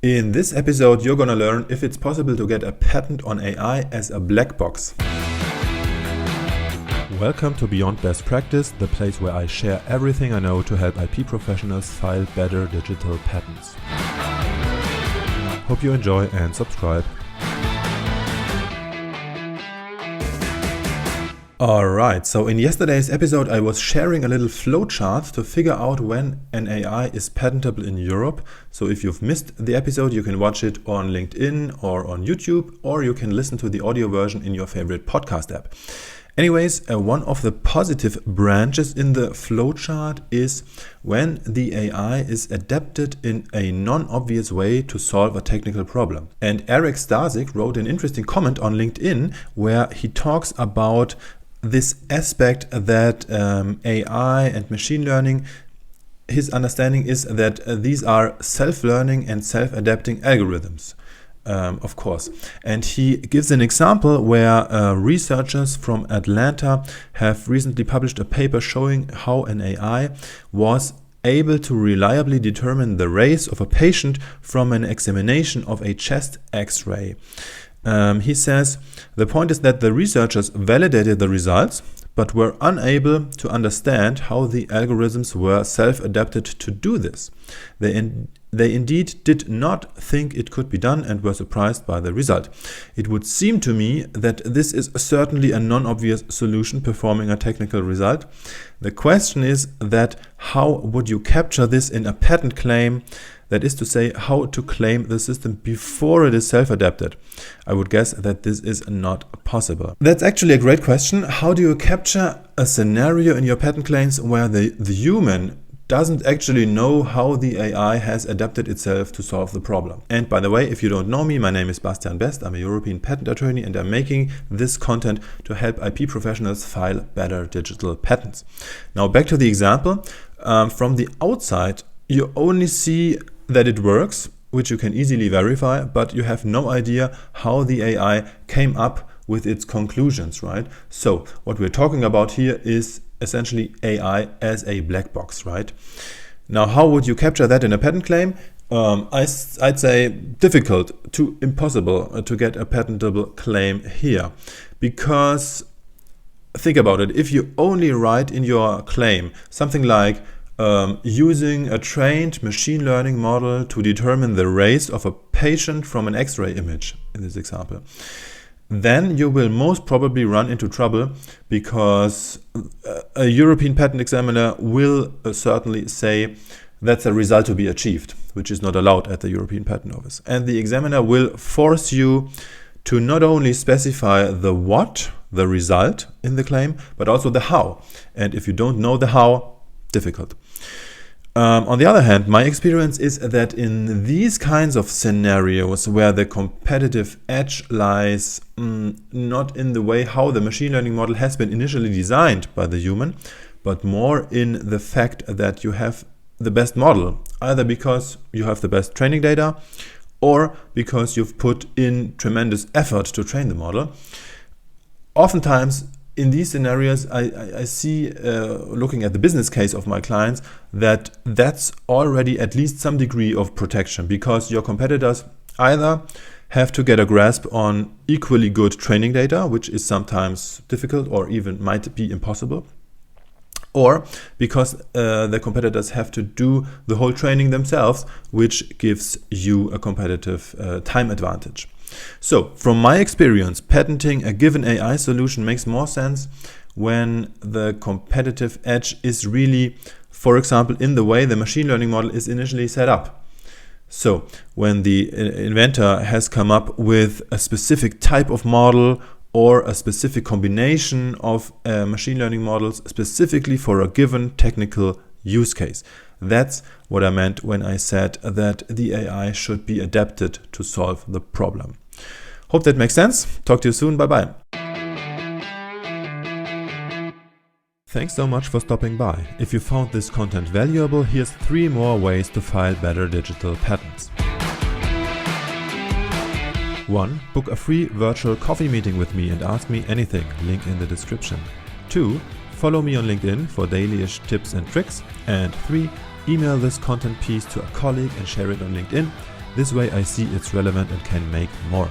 In this episode, you're gonna learn if it's possible to get a patent on AI as a black box. Welcome to Beyond Best Practice, the place where I share everything I know to help IP professionals file better digital patents. Hope you enjoy and subscribe. Alright, so in yesterday's episode I was sharing a little flowchart to figure out when an AI is patentable in Europe. So if you've missed the episode, you can watch it on LinkedIn or on YouTube, or you can listen to the audio version in your favorite podcast app. Anyways, one of the positive branches in the flowchart is when the AI is adapted in a non-obvious way to solve a technical problem. And Eric Stasik wrote an interesting comment on LinkedIn where he talks about this aspect that AI and machine learning, his understanding is that these are self-learning and self-adapting algorithms, of course. And he gives an example where researchers from Atlanta have recently published a paper showing how an AI was able to reliably determine the race of a patient from an examination of a chest X-ray. He says, the point is that the researchers validated the results, but were unable to understand how the algorithms were self-adapted to do this. They indeed did not think it could be done and were surprised by the result. It would seem to me that this is certainly a non-obvious solution performing a technical result. The question is that how would you capture this in a patent claim? That is to say, how to claim the system before it is self-adapted. I would guess that this is not possible. That's actually a great question. How do you capture a scenario in your patent claims where the human doesn't actually know how the AI has adapted itself to solve the problem? And by the way, if you don't know me, my name is Bastian Best. I'm a European patent attorney and I'm making this content to help IP professionals file better digital patents. Now back to the example. From the outside, you only see that it works, which you can easily verify, but you have no idea how the AI came up with its conclusions, right? So what we're talking about here is essentially AI as a black box, right? Now, how would you capture that in a patent claim? I'd say difficult to impossible to get a patentable claim here, because think about it. If you only write in your claim something like using a trained machine learning model to determine the race of a patient from an X-ray image, in this example, then you will most probably run into trouble, because a European patent examiner will certainly say that's a result to be achieved, which is not allowed at the European Patent Office. And the examiner will force you to not only specify the what, the result in the claim, but also the how. And if you don't know the how, difficult. On the other hand, my experience is that in these kinds of scenarios where the competitive edge lies not in the way how the machine learning model has been initially designed by the human, but more in the fact that you have the best model, either because you have the best training data or because you've put in tremendous effort to train the model. Oftentimes, in these scenarios, I see, looking at the business case of my clients, that that's already at least some degree of protection, because your competitors either have to get a grasp on equally good training data, which is sometimes difficult or even might be impossible, or because the competitors have to do the whole training themselves, which gives you a competitive time advantage. So, from my experience, patenting a given AI solution makes more sense when the competitive edge is really, for example, in the way the machine learning model is initially set up. So, when the inventor has come up with a specific type of model or a specific combination of machine learning models specifically for a given technical use case. That's what I meant when I said that the AI should be adapted to solve the problem. Hope that makes sense. Talk to you soon. Bye-bye. Thanks so much for stopping by. If you found this content valuable, here's 3 more ways to file better digital patents. 1. Book a free virtual coffee meeting with me and ask me anything. Link in the description. 2. Follow me on LinkedIn for daily-ish tips and tricks. And 3. Email this content piece to a colleague and share it on LinkedIn. This way I see it's relevant and can make more.